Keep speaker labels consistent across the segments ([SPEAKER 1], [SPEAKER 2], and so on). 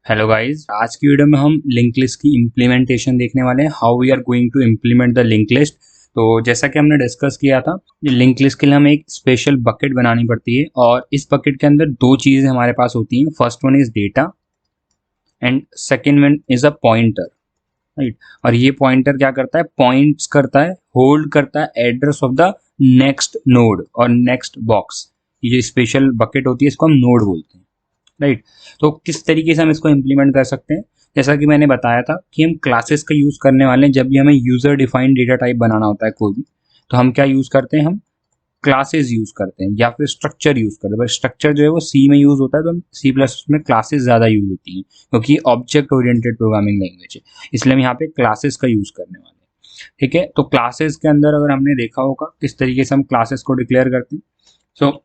[SPEAKER 1] Hello guys, आज की video में हम लिंक लिस्ट की इम्प्लीमेंटेशन देखने वाले हैं। How we are going to implement the link list. तो जैसा कि हमने डिस्कस किया था, लिंक लिस्ट के लिए हमें एक स्पेशल बकेट बनानी पड़ती है और इस बकेट के अंदर दो चीज़ें हमारे पास होती हैं। First one is data and second one is a pointer, right. और ये पॉइंटर क्या करता है? पॉइंट्स करता है, होल्ड करता है address of the next node और नेक्स्ट बॉक्स। ये जो स्पेशल बकेट होती है इसको हम नोड बोलते हैं, राइट। तो किस तरीके से हम इसको इम्प्लीमेंट कर सकते हैं? जैसा कि मैंने बताया था कि हम क्लासेस का यूज़ करने वाले हैं जब भी हमें यूज़र डिफाइंड डेटा टाइप बनाना होता है कोई भी। तो हम क्या यूज़ करते हैं? हम क्लासेस यूज़ करते हैं या फिर स्ट्रक्चर यूज़ करते हैं। बट स्ट्रक्चर जो है वो सी में यूज़ होता है, तो हम सी प्लस में क्लासेस ज़्यादा यूज़ होती हैं क्योंकि ऑब्जेक्ट ओरिएंटेड प्रोग्रामिंग लैंग्वेज है, इसलिए हम यहाँ पे क्लासेस का यूज़ करने वाले हैं। ठीक है, तो क्लासेस के अंदर अगर हमने देखा होगा किस तरीके से हम क्लासेस को डिक्लेयर करते हैं। सो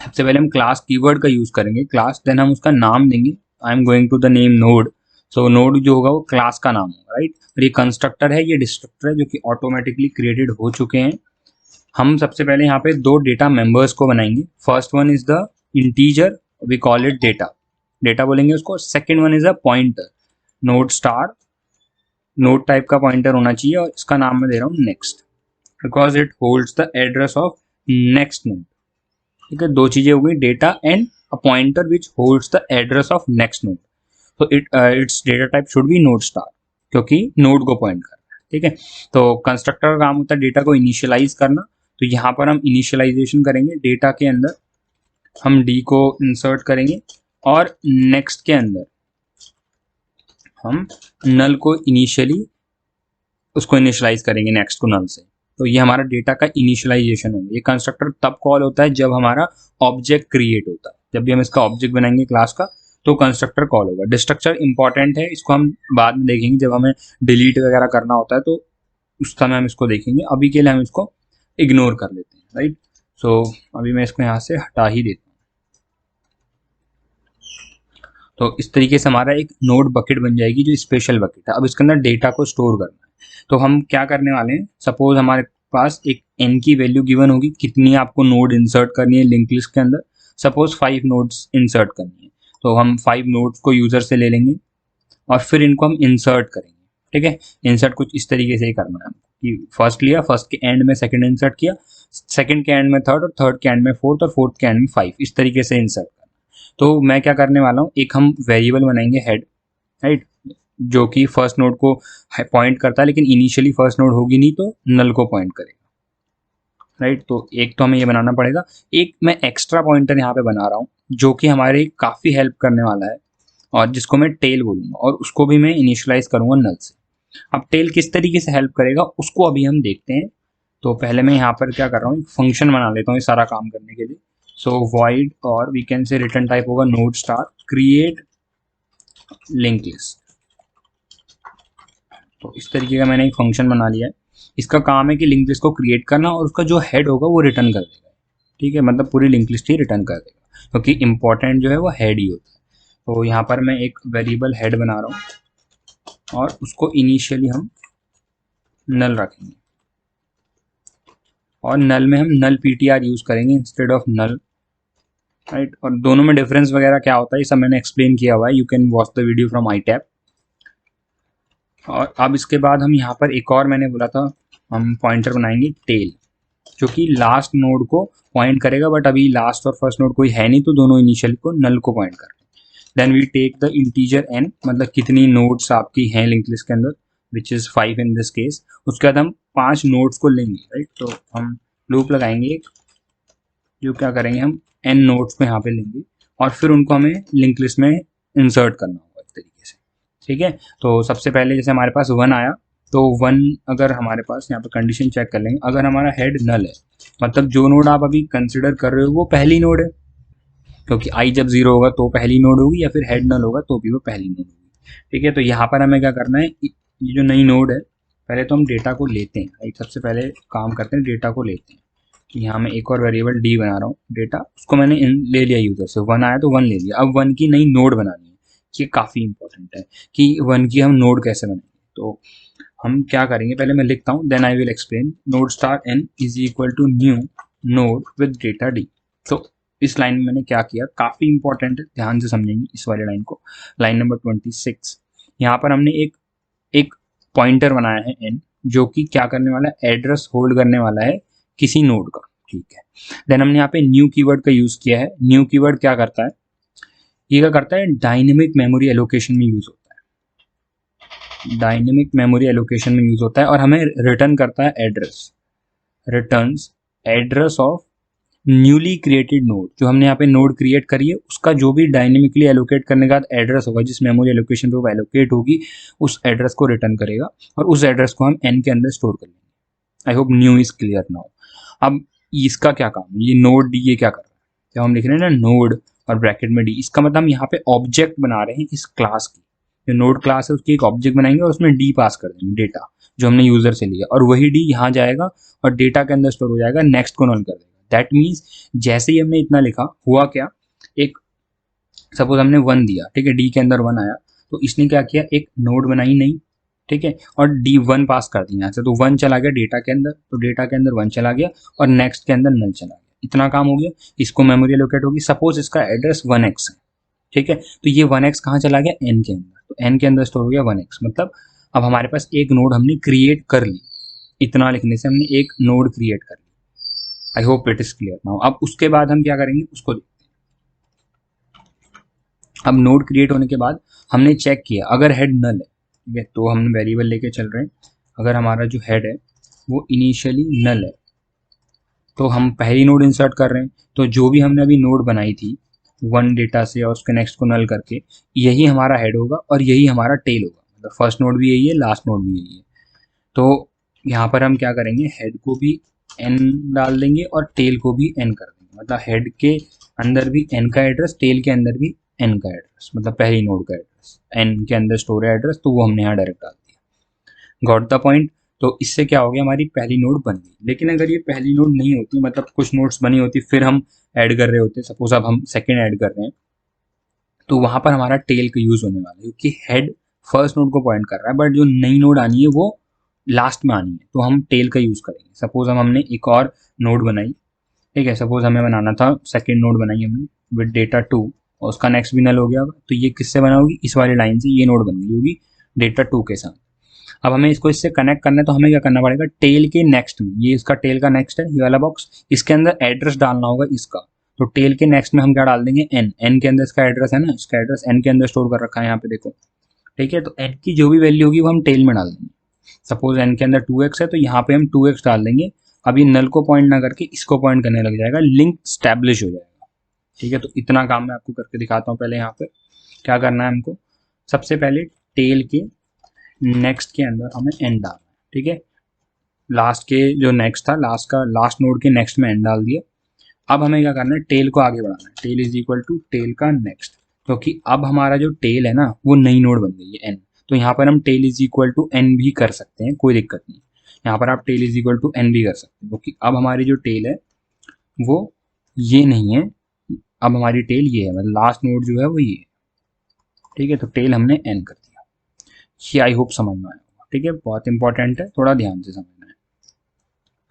[SPEAKER 1] सबसे पहले हम क्लास कीवर्ड का यूज करेंगे, क्लास, देन हम उसका नाम देंगे। I am going to the name node. So node जो होगा वो क्लास का नाम होगा, राइट। और ये कंस्ट्रक्टर है, ये डिस्ट्रक्टर है जो कि ऑटोमेटिकली क्रिएटेड हो चुके हैं। हम सबसे पहले यहाँ पे दो डेटा मेंबर्स को बनाएंगे। First one is the integer, we call it data, data बोलेंगे उसको। Second one is a pointer, node star, node type का पॉइंटर होना चाहिए और इसका नाम मैं दे रहा हूँ next, because it holds the address of next node. ठीक है, दो चीजें हो गई, data and a pointer which holds the address of next node. तो it's data type should be node star क्योंकि नोड को पॉइंट कर रहा है। ठीक है, तो कंस्ट्रक्टर का काम होता है डेटा को इनिशियलाइज करना। तो यहाँ पर हम इनिशियलाइजेशन करेंगे, डेटा के अंदर हम डी को इंसर्ट करेंगे और नेक्स्ट के अंदर हम नल को इनिशियली उसको इनिशियलाइज करेंगे, नेक्स्ट को नल से। तो ये हमारा डेटा का इनिशियलाइजेशन होगा। ये कंस्ट्रक्टर तब कॉल होता है जब हमारा ऑब्जेक्ट क्रिएट होता है। जब भी हम इसका ऑब्जेक्ट बनाएंगे क्लास का तो कंस्ट्रक्टर कॉल होगा। डिस्ट्रक्टर इंपॉर्टेंट है, इसको हम बाद में देखेंगे जब हमें डिलीट वगैरह करना होता है, तो उस समय हम इसको देखेंगे। अभी के लिए हम इसको इग्नोर कर लेते हैं, राइट। सो अभी मैं इसको यहाँ से हटा ही देता हूँ। तो इस तरीके से हमारा एक नोड बकेट बन जाएगी जो स्पेशल बकेट है। अब इसके अंदर डेटा को स्टोर करना है, तो हम क्या करने वाले हैं? सपोज हमारे पास एक n की वैल्यू गिवन होगी, कितनी आपको नोड इंसर्ट करनी है लिंक लिस्ट के अंदर। सपोज 5 नोड्स इंसर्ट करनी है, तो हम 5 नोड्स को यूजर से ले लेंगे और फिर इनको हम इंसर्ट करेंगे। ठीक है, इंसर्ट कुछ इस तरीके से ही करना है कि फर्स्ट लिया, फर्स्ट के एंड में सेकंड इंसर्ट किया, सेकंड के एंड में थर्ड और थर्ड के एंड में फोर्थ और फोर्थ के एंड में 5, इस तरीके से इंसर्ट। तो मैं क्या करने वाला हूँ, एक हम वेरिएबल बनाएंगे हेड, राइट, जो कि फर्स्ट नोड को पॉइंट करता है, लेकिन इनिशियली फर्स्ट नोड होगी नहीं तो नल को पॉइंट करेगा, राइट। तो एक तो हमें ये बनाना पड़ेगा। एक मैं एक्स्ट्रा पॉइंटर यहाँ पे बना रहा हूँ जो कि हमारे काफ़ी हेल्प करने वाला है और जिसको मैं टेल बोलूँगा और उसको भी मैं इनिशियलाइज करूँगा नल से। अब टेल किस तरीके से हेल्प करेगा उसको अभी हम देखते हैं। तो पहले मैं यहाँ पर क्या कर रहा हूँ, एक फंक्शन बना लेता हूँ ये सारा काम करने के लिए। सो void, और we can say return type होगा node star create link list. तो इस तरीके का मैंने एक फंक्शन बना लिया है। इसका काम है कि लिंक लिस्ट को क्रिएट करना और उसका जो हेड होगा वो रिटर्न कर देगा। ठीक है, मतलब पूरी लिंक लिस्ट ही रिटर्न कर देगा क्योंकि इंपॉर्टेंट जो है वो हेड ही होता है। तो यहाँ पर मैं एक वेरिएबल हेड बना रहा हूँ और उसको इनिशियली हम नल रखेंगे और नल में हम नल ptr यूज करेंगे इंस्टेड ऑफ नल, राइट। और दोनों में डिफरेंस वगैरह क्या होता है ये सब मैंने एक्सप्लेन किया हुआ है, you can watch the video from I tab. और अब इसके बाद हम यहाँ पर एक और मैंने बोला था हम पॉइंटर बनाएंगे टेल, जो कि लास्ट नोड को पॉइंट करेगा। बट अभी लास्ट और फर्स्ट नोड कोई है नहीं तो दोनों इनिशियल को नल को पॉइंट करते हैं। Then we take the integer n, मतलब कितनी नोड्स आपकी हैं लिंक लिस्ट के अंदर, which is 5 in this case. उसके बाद हम 5 नोड्स को लेंगे, राइट। तो हम लूप लगाएंगे एक, जो क्या करेंगे, हम n नोड्स को यहाँ पे लेंगे और फिर उनको हमें लिंक लिस्ट में इंसर्ट करना होगा इस तरीके से। ठीक है, तो सबसे पहले जैसे हमारे पास 1 आया तो 1, अगर हमारे पास यहाँ पे कंडीशन चेक कर लेंगे, अगर हमारा हेड नल है मतलब जो नोड आप अभी कंसिडर कर रहे हो वो पहली नोड है, क्योंकि आई जब 0 होगा तो पहली नोड होगी या फिर हेड नल होगा तो भी वो पहली नोड होगी। ठीक है, तो यहाँ पर हमें क्या करना है, ये जो नई नोड है पहले तो हम डेटा को लेते हैं, राइट। सबसे पहले काम करते हैं डेटा को लेते हैं। कि यहाँ मैं एक और वेरिएबल डी बना रहा हूँ, डेटा, उसको मैंने ले लिया यूजर से, 1 आया तो 1 ले लिया। अब 1 की नई नोड बनानी है, ये काफ़ी इंपॉर्टेंट है कि 1 की हम नोड कैसे बनाएंगे। तो हम क्या करेंगे, पहले मैं लिखता हूँ then I will explain. Node star n is equal to new node with data D. तो इस लाइन में मैंने क्या किया, काफ़ी इंपॉर्टेंट है, ध्यान से समझेंगे इस वाले लाइन को। लाइन नंबर 26, यहाँ पर हमने एक पॉइंटर बनाया है n, जो कि क्या करने वाला है, एड्रेस होल्ड करने वाला है किसी नोड का, ठीक है। देन हमने यहाँ पे न्यू कीवर्ड का यूज़ किया है। न्यू कीवर्ड क्या करता है, ये क्या करता है, डायनेमिक मेमोरी एलोकेशन में यूज़ होता है, डायनेमिक मेमोरी एलोकेशन में यूज़ होता है, और हमें रिटर्न करता है address, returns address of newly created node. जो हमने यहाँ पे नोड क्रिएट करी है उसका जो भी डायनेमिकली एलोकेट करने के बाद एड्रेस होगा, जिस मेमोरी एलोकेशन पे वो एलोकेट होगी, उस एड्रेस को रिटर्न करेगा, और उस एड्रेस को हम एन के अंदर स्टोर कर लेंगे। I hope new is clear now. अब इसका क्या काम है, ये नोड डी ये क्या कर रहा है, जब हम लिख रहे हैं ना नोड और ब्रैकेट में डी, इसका मतलब हम यहाँ पे ऑब्जेक्ट बना रहे हैं इस क्लास की, जो नोड क्लास है उसकी एक ऑब्जेक्ट बनाएंगे और उसमें डी पास कर देंगे, डेटा जो हमने यूजर से लिया, और वही डी यहाँ जाएगा और डेटा के अंदर स्टोर हो जाएगा, नेक्स्ट को नॉन कर देगा। दैट मीन्स जैसे ही हमने इतना लिखा, हुआ क्या, एक सपोज हमने 1 दिया, ठीक है, डी के अंदर 1 आया, तो इसने क्या किया, एक नोड बनाई नहीं, ठीक है, और डी 1 पास कर दिया यहाँ से, तो 1 चला गया डेटा के अंदर, तो डेटा के अंदर 1 चला गया और नेक्स्ट के अंदर नल चला गया। इतना काम हो गया, इसको मेमोरी एलोकेट होगी। सपोज इसका एड्रेस 1x है, ठीक है, तो ये 1x कहाँ चला गया, n के अंदर, तो n के अंदर स्टोर हो गया 1x। मतलब अब हमारे पास एक नोड हमने क्रिएट कर ली, इतना लिखने से हमने एक नोड क्रिएट कर ली। I hope it is clear now. अब उसके बाद हम क्या करेंगे उसको देखते हैं। अब नोड क्रिएट होने के बाद हमने चेक किया, अगर हेड नल है, ठीक है, तो हम वेरिएबल लेके चल रहे हैं, अगर हमारा जो हेड है वो इनिशियली नल है, तो हम पहली नोड इंसर्ट कर रहे हैं, तो जो भी हमने अभी नोड बनाई थी 1 डेटा से और उसके नेक्स्ट को नल करके, यही हमारा हेड होगा और यही हमारा टेल होगा। मतलब फर्स्ट नोड भी यही है, लास्ट नोड भी यही है। तो यहाँ पर हम क्या करेंगे, हेड को भी n डाल देंगे और टेल को भी n कर देंगे। मतलब हेड के अंदर भी n का एड्रेस, टेल के अंदर भी n का एड्रेस, मतलब पहली नोड का एड्रेस, n के अंदर स्टोर है एड्रेस, तो वो हमने यहाँ डायरेक्ट डाल दिया। Got the point. तो इससे क्या हो गया, हमारी पहली नोड बन गई। लेकिन अगर ये पहली नोड नहीं होती, मतलब कुछ नोड्स बनी होती फिर हम ऐड कर रहे होते, सपोज अब हम सेकेंड ऐड कर रहे हैं, तो वहां पर हमारा टेल का यूज होने वाला है, क्योंकि हेड फर्स्ट नोड को पॉइंट कर रहा है, बट जो नई नोड आनी है वो लास्ट में आनी है, तो हम टेल का यूज करेंगे। सपोज हमने एक और नोड बनाई, ठीक है, सपोज हमें बनाना था सेकेंड नोड बनाई हमने विद डेटा 2, और उसका नेक्स्ट भी नल हो गया, तो ये किससे बना होगी, इस वाली लाइन से ये नोड बन गई होगी डेटा 2 के साथ। अब हमें इसको इससे कनेक्ट करना है, तो हमें क्या करना पड़ेगा, टेल के नेक्स्ट में, ये इसका टेल का नेक्स्ट है ये वाला बॉक्स, इसके अंदर एड्रेस डालना होगा इसका, तो टेल के नेक्स्ट में हम क्या डाल देंगे, n के अंदर इसका एड्रेस है ना, इसका एड्रेस n के अंदर स्टोर कर रखा है यहाँ पे देखो, ठीक है, तो n की जो भी वैल्यू होगी वो हम टेल में डाल देंगे। सपोज n के अंदर 2x है, तो यहाँ पे हम 2x डाल देंगे। अब ये नल को पॉइंट ना करके इसको पॉइंट करने लग जाएगा, लिंक स्टैब्लिश हो जाएगा, ठीक है। तो इतना काम मैं आपको करके दिखाता हूँ। पहले यहाँ पे क्या करना है हमको, सबसे पहले टेल के नेक्स्ट के अंदर हमें n डालना है, ठीक है, लास्ट के जो नेक्स्ट था, लास्ट नोड के नेक्स्ट में n डाल दिया। अब हमें क्या करना है, टेल को आगे बढ़ाना है, tail is equal to tail का नेक्स्ट, क्योंकि अब हमारा जो टेल है ना वो नई नोड बन गई है n, तो यहाँ पर हम tail is equal to n भी कर सकते हैं, कोई दिक्कत नहीं। यहाँ पर आप tail is equal to n भी कर सकते हैं, क्योंकि अब हमारी जो टेल है वो ये नहीं है, अब हमारी टेल ये है, मतलब लास्ट नोड जो है वो ये है, ठीक है। तो टेल हमने n कर दिया। ये आई होप समझ में आया होगा, ठीक है, बहुत इंपॉर्टेंट है, थोड़ा ध्यान से समझना है।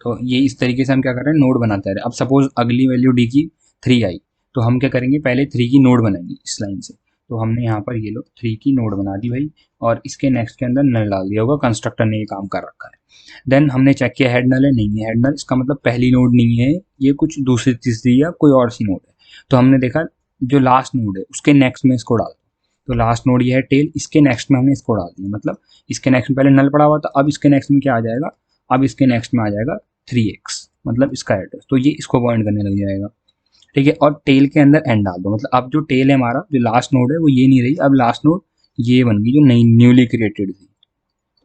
[SPEAKER 1] तो ये इस तरीके से हम क्या कर रहे हैं, नोड बनाते रहे। अब सपोज अगली वैल्यू डी की 3 आई, तो हम क्या करेंगे, पहले 3 की नोड बनाएंगे इस लाइन से, तो हमने यहाँ पर ये लो 3 की नोड बना दी भाई, और इसके नेक्स्ट के अंदर नल डाल दिया होगा, कंस्ट्रक्टर ने ये काम कर रखा है। देन हमने चेक किया हेड नल है, नहीं है हेड नल, इसका मतलब पहली नोड नहीं है, ये कुछ दूसरी तीसरी या कोई और सी नोड है। तो हमने देखा जो लास्ट नोड है उसके नेक्स्ट में इसको डाल दो, तो लास्ट नोड ये है टेल, इसके नेक्स्ट में हमने इसको डाल दिया, मतलब इसके नेक्स्ट में पहले नल पड़ा हुआ था, अब इसके नेक्स्ट में क्या आ जाएगा, अब इसके नेक्स्ट में आ जाएगा 3x, मतलब इसका एड्रेस, तो ये इसको पॉइंट करने लग जाएगा, ठीक है। और टेल के अंदर n डाल दो, मतलब अब जो टेल है हमारा, जो लास्ट नोड है वो ये नहीं रही, अब लास्ट नोड ये बन गई जो नई न्यूली क्रिएटेड थी,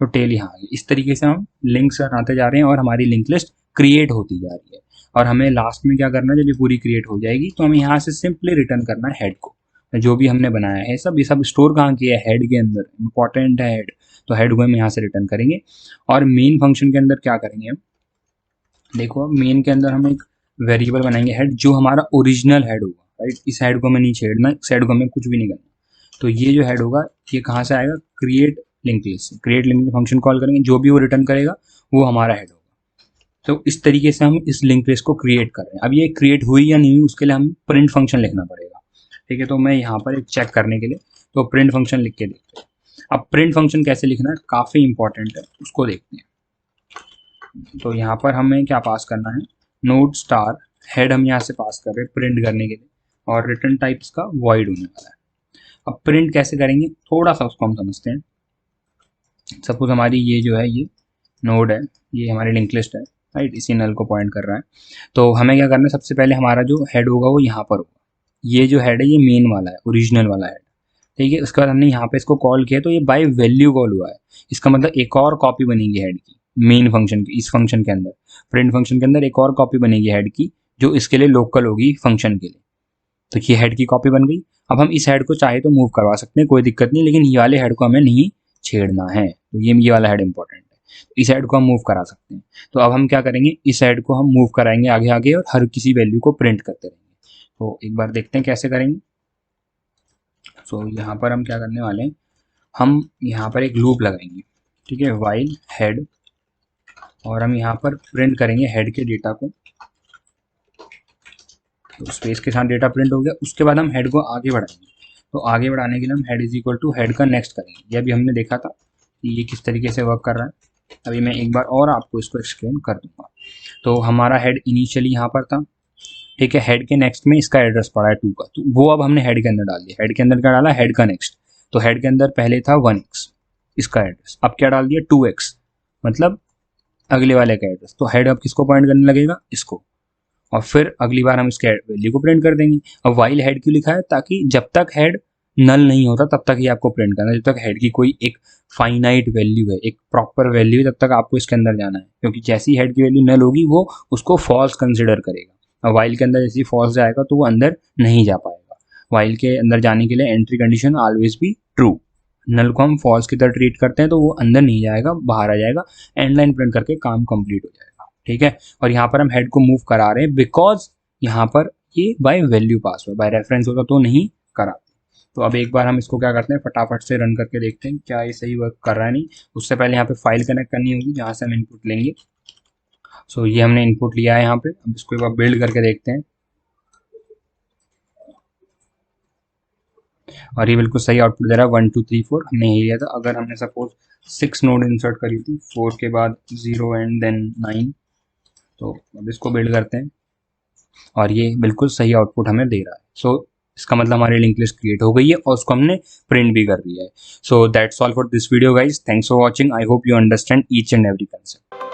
[SPEAKER 1] तो टेल यहाँ आ गई। इस तरीके से हम लिंक्स बनाते जा रहे हैं और हमारी लिंक लिस्ट क्रिएट होती जा रही है। और हमें लास्ट में क्या करना है, जब ये पूरी क्रिएट हो जाएगी तो हमें यहाँ से सिंपली रिटर्न करना है हेड को, जो भी हमने बनाया है सब, ये सब स्टोर कहाँ किया है, हेड के अंदर, इंपॉर्टेंट है हेड, तो हेड को हम यहाँ से रिटर्न करेंगे। और मेन फंक्शन के अंदर क्या करेंगे हम, देखो अब मेन के अंदर हम एक वेरिएबल बनाएंगे हेड, जो हमारा ओरिजिनल हेड होगा, राइट। इस हेड को हमें नहीं छेड़ना, इस हेड को हमें कुछ भी नहीं करना। तो ये जो हेड होगा ये कहाँ से आएगा, क्रिएट लिंक लिस्ट से, क्रिएट लिंक फंक्शन कॉल करेंगे, जो भी वो रिटर्न करेगा वो हमारा हेड होगा, तो इस तरीके से हम इस लिंक लिस्ट को क्रिएट कर रहे हैं। अब ये क्रिएट हुई या नहीं हुई उसके लिए हम प्रिंट फंक्शन लिखना पड़ेगा। ठीक है, तो मैं यहाँ पर एक चेक करने के लिए तो प्रिंट फंक्शन लिख के देखते हैं। अब प्रिंट फंक्शन कैसे लिखना है, काफ़ी इंपॉर्टेंट है, उसको देखते हैं। तो यहाँ पर हमें क्या पास करना है, नोड स्टार हेड हम यहाँ से पास कर रहे हैं प्रिंट करने के लिए, और रिटर्न टाइप्स का वॉइड होने वाला है। अब प्रिंट कैसे करेंगे, थोड़ा सा उसको हम समझते हैं। सपोज हमारी ये जो है ये नोड है, ये हमारी लिंक लिस्ट है, राइट, इसी नल को पॉइंट कर रहा है। तो हमें क्या करना है, सबसे पहले हमारा जो हेड होगा वो यहाँ पर होगा। ये जो हेड है ये मेन वाला है, ओरिजिनल वाला हेड। ठीक है, उसके बाद हमने यहाँ पे इसको कॉल किया तो ये बाय वैल्यू कॉल हुआ है। इसका मतलब एक और कॉपी बनेगी हेड की मेन फंक्शन की, इस फंक्शन के अंदर, प्रिंट फंक्शन के अंदर एक और कॉपी बनेगी हेड की, जो इसके लिए लोकल होगी फंक्शन के लिए। तो ये हेड की कॉपी बन गई। अब हम इस हेड को चाहे तो मूव करवा सकते हैं, कोई दिक्कत नहीं, लेकिन ये वाले हेड को हमें नहीं छेड़ना है। तो ये वाला हेड इंपॉर्टेंट है, तो इस हेड को हम मूव करा सकते हैं। तो अब हम क्या करेंगे, इस हेड को हम मूव कराएंगे आगे आगे और हर किसी वैल्यू को प्रिंट करते रहेंगे। तो एक बार देखते हैं कैसे करेंगे। सो यहाँ पर हम क्या करने वाले हैं, हम यहाँ पर एक लूप लगाएंगे। ठीक है, वाइल हेड, और हम यहाँ पर प्रिंट करेंगे हेड के डेटा को। तो स्पेस के साथ डेटा प्रिंट हो गया। उसके बाद हम हेड को आगे बढ़ाएंगे। तो आगे बढ़ाने के लिए हम head is equal to head का नेक्स्ट करेंगे। ये अभी हमने देखा था कि ये किस तरीके से वर्क कर रहा है। अभी मैं एक बार और आपको इसको एक्सप्लेन कर दूंगा। तो हमारा हेड इनिशियली यहाँ पर था। ठीक है, हेड के नेक्स्ट में इसका एड्रेस पड़ा है 2 का, तो वो अब हमने हेड के अंदर डाल दिया। हेड के अंदर क्या डाला, हेड का नेक्स्ट। तो हेड के अंदर पहले था 1x इसका एड्रेस, अब क्या डाल दिया 2x, मतलब अगले वाले का एड्रेस। तो हेड अब किसको पॉइंट करने लगेगा, इसको, और फिर अगली बार हम इसके वैल्यू को प्रिंट कर देंगे। अब वाइल हेड क्यों लिखा है, ताकि जब तक हेड नल नहीं होता तब तक ही आपको प्रिंट करना है। जब तक हेड की कोई एक फाइनाइट वैल्यू है, एक प्रॉपर वैल्यू है, तब तक आपको इसके अंदर जाना है, क्योंकि जैसी हेड की वैल्यू नल होगी वो उसको फॉल्स कंसिडर करेगा। और वाइल के अंदर जैसे फॉल्स जाएगा तो वो अंदर नहीं जा पाएगा। वाइल के अंदर जाने के लिए एंट्री कंडीशन ऑलवेज भी ट्रू। नल को हम फॉल्स की तरह ट्रीट करते हैं तो वो अंदर नहीं जाएगा, बाहर आ जाएगा, एंड लाइन प्रिंट करके काम कंप्लीट हो जाएगा। ठीक है, और यहाँ पर हम हेड को मूव करा रहे हैं बिकॉज यहाँ पर ये बाय वैल्यू पास हुआ, बाय रेफरेंस होता तो नहीं कराते। तो अब एक बार हम इसको क्या करते हैं, फटाफट से रन करके देखते हैं क्या ये सही वर्क कर रहा है नहीं। उससे पहले यहाँ पे फाइल कनेक्ट करनी होगी जहाँ से हम इनपुट लेंगे। सो ये हमने इनपुट लिया है यहाँ पे। अब इसको एक बार बिल्ड करके देखते हैं, और ये बिल्कुल सही आउटपुट दे रहा है। 1 2 3 4 हमने ये लिया था। अगर हमने सपोज 6 नोड इंसर्ट करी थी, 4 के बाद 0 एंड देन 9, तो अब इसको बिल्ड करते हैं, और ये बिल्कुल सही आउटपुट हमें दे रहा है। सो इसका मतलब हमारी लिंक लिस्ट क्रिएट हो गई है और उसको हमने प्रिंट भी कर दिया है। So that's all for this video guys, thanks for watching. I hope you understand each and every concept.